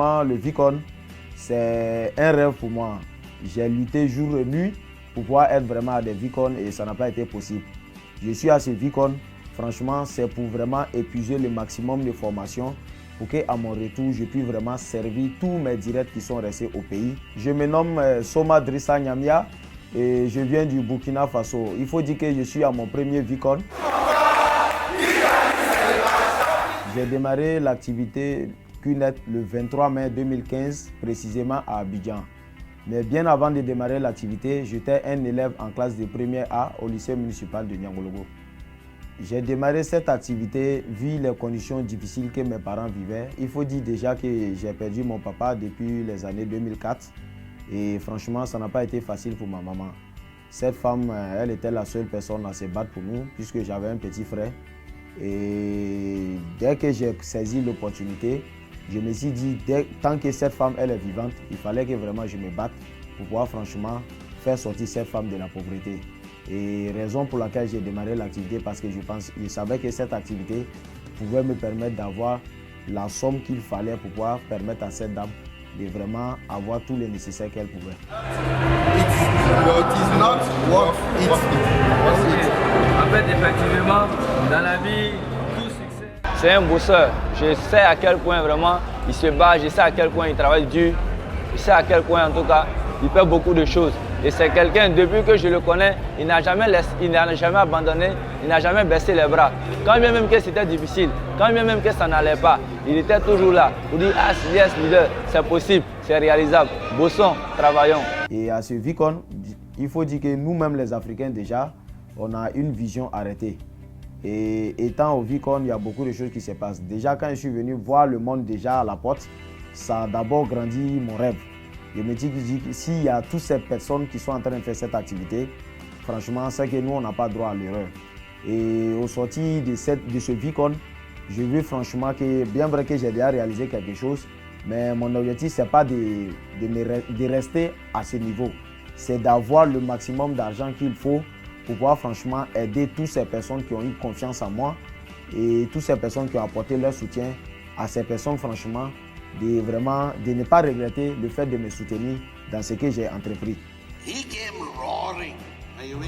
franchement, le Vicon, c'est un rêve pour moi. J'ai lutté jour et nuit pour pouvoir être vraiment à des Vicon et ça n'a pas été possible. Je suis à ce Vicon, franchement, c'est pour vraiment épuiser le maximum de formation pour qu'à mon retour, je puisse vraiment servir tous mes directs qui sont restés au pays. Je me nomme Soma Drissa Nyamia et je viens du Burkina Faso. Il faut dire que je suis à mon premier Vicon. J'ai démarré l'activité QNET le 23 mai 2015, précisément à Abidjan. Mais bien avant de démarrer l'activité, j'étais un élève en classe de première A au lycée municipal de Niangologo. J'ai démarré cette activité vu les conditions difficiles que mes parents vivaient. Il faut dire déjà que j'ai perdu mon papa depuis les années 2004 et franchement, ça n'a pas été facile pour ma maman. Cette femme, elle était la seule personne à se battre pour nous puisque j'avais un petit frère. Et dès que j'ai saisi l'opportunité, je me suis dit, tant que cette femme elle est vivante, il fallait que vraiment je me batte pour pouvoir franchement faire sortir cette femme de la pauvreté. Et raison pour laquelle j'ai démarré l'activité, parce que je savais que cette activité pouvait me permettre d'avoir la somme qu'il fallait pour pouvoir permettre à cette dame de vraiment avoir tout le nécessaire qu'elle pouvait. It is not what it is. En fait, effectivement, dans la vie, tout succès. C'est un bosseur. Je sais à quel point vraiment il se bat, je sais à quel point il travaille dur, je sais à quel point en tout cas il fait beaucoup de choses. Et c'est quelqu'un, depuis que je le connais, il n'a jamais abandonné, il n'a jamais baissé les bras. Quand bien même que c'était difficile, quand bien même que ça n'allait pas, il était toujours là pour dire « Ah, yes, leader, c'est possible, c'est réalisable, bossons, travaillons ». Et à ce Vicon, il faut dire que nous-mêmes les Africains déjà, on a une vision arrêtée. Et étant au Vicon, il y a beaucoup de choses qui se passent. Déjà, quand je suis venu voir le monde déjà à la porte, ça a d'abord grandi mon rêve. Je me dis que s'il y a toutes ces personnes qui sont en train de faire cette activité, franchement, c'est que nous, on n'a pas droit à l'erreur. Et au sortir de ce Vicon, je veux franchement que, bien vrai que j'ai déjà réalisé quelque chose, mais mon objectif, ce n'est pas de rester à ce niveau. C'est d'avoir le maximum d'argent qu'il faut pour pouvoir franchement aider toutes ces personnes qui ont eu confiance en moi et toutes ces personnes qui ont apporté leur soutien à ces personnes, franchement, de ne pas regretter le fait de me soutenir dans ce que j'ai entrepris.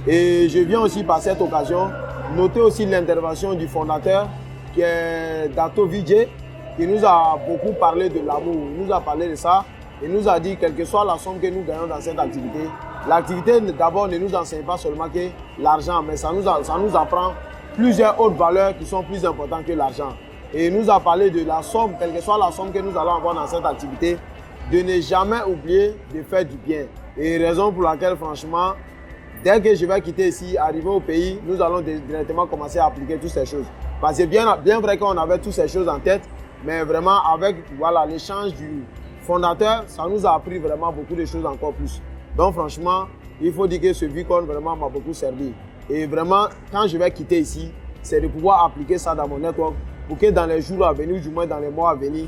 Et je viens aussi par cette occasion noter aussi l'intervention du fondateur qui est Dato Vijay, qui nous a beaucoup parlé de l'amour, il nous a parlé de ça et nous a dit quelle que soit la somme que nous gagnons dans cette activité, l'activité d'abord ne nous enseigne pas seulement que l'argent, mais ça nous apprend plusieurs autres valeurs qui sont plus importantes que l'argent. Et il nous a parlé de la somme, quelle que soit la somme que nous allons avoir dans cette activité, de ne jamais oublier de faire du bien. Et raison pour laquelle, franchement, dès que je vais quitter ici, arriver au pays, nous allons directement commencer à appliquer toutes ces choses. Parce que bien vrai qu'on avait toutes ces choses en tête, mais vraiment avec l'échange du fondateur, ça nous a appris vraiment beaucoup de choses encore plus. Donc franchement, il faut dire que ce Vicon vraiment m'a beaucoup servi. Et vraiment, quand je vais quitter ici, c'est de pouvoir appliquer ça dans mon network pour que dans les jours à venir, du moins dans les mois à venir,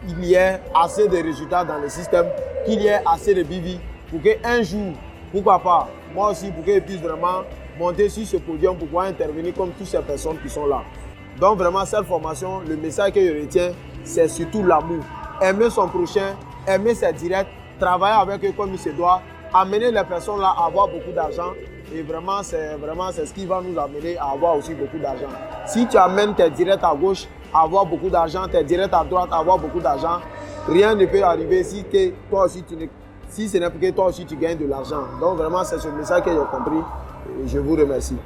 il y ait assez de résultats dans le système, qu'il y ait assez de BV pour qu'un jour, pourquoi pas, moi aussi, pour que je puisse vraiment monter sur ce podium pour pouvoir intervenir comme toutes ces personnes qui sont là. Donc vraiment, cette formation, le message que je retiens, c'est surtout l'amour. Aimer son prochain, aimer ses directs, travailler avec eux comme il se doit, amener les personnes là à avoir beaucoup d'argent. Et vraiment, c'est ce qui va nous amener à avoir aussi beaucoup d'argent. Si tu amènes tes directs à gauche à avoir beaucoup d'argent, tes directs à droite à avoir beaucoup d'argent, rien ne peut arriver si ce n'est pas que toi aussi tu gagnes de l'argent. Donc vraiment, c'est ce message que j'ai compris et je vous remercie.